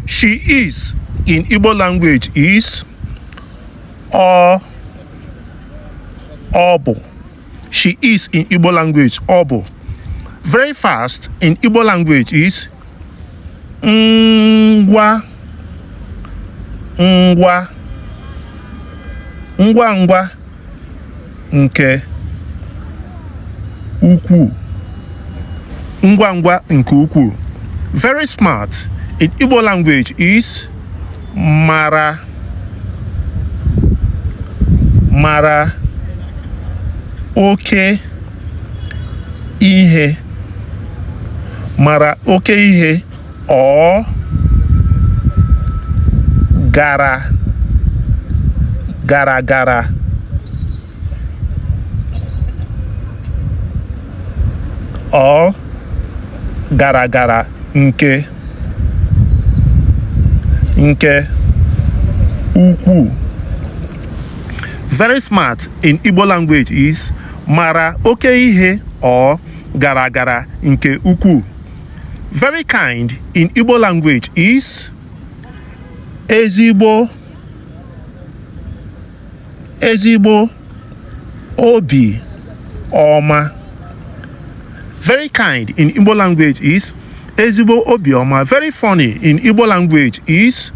She is in Igbo language is Obu. She is in Igbo language Obu. Very fast in Igbo language is Ngwa. Ngwa. Ngwa ngwa nke ukwuu. Ngwa ngwa nke ukwuu. Very smart in Igbo language is mara. Mara oke ihe. Mara oke ihe or gara gara or gara nke ukwuu. Very smart in Igbo language is mara oke ihe or gara nke ukwuu. Very kind in Igbo language is ezigbo obi ọma. Very kind in Igbo language is ezigbo obi ọma. Very funny in Igbo language is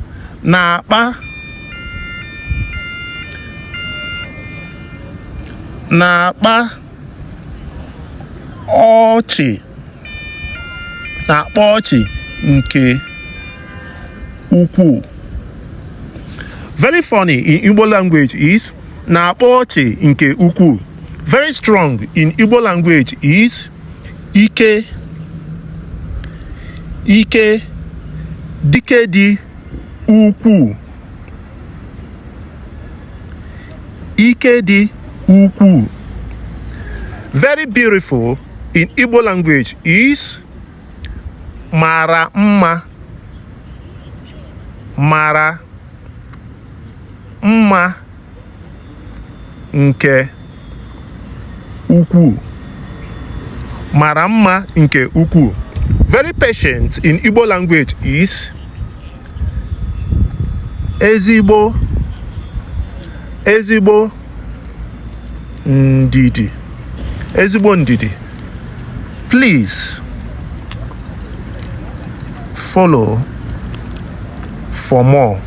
na-akpa ọchị. Na-akpa ọchị nke ukwuu. Very funny in Igbo language is na-akpa ọchị nke ukwuu. Very strong in Igbo language is ike dike dị ukwuu. Ike dị ukwuu. Very beautiful in Igbo language is mara mma. Mara mma nke ukwuu. Mara mma nke ukwuu. Very patient in Igbo language is ezigbo ndidi. Ezigbo ndidi. Please follow for more.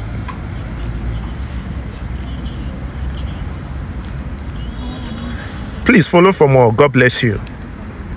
Please follow for more. God bless you.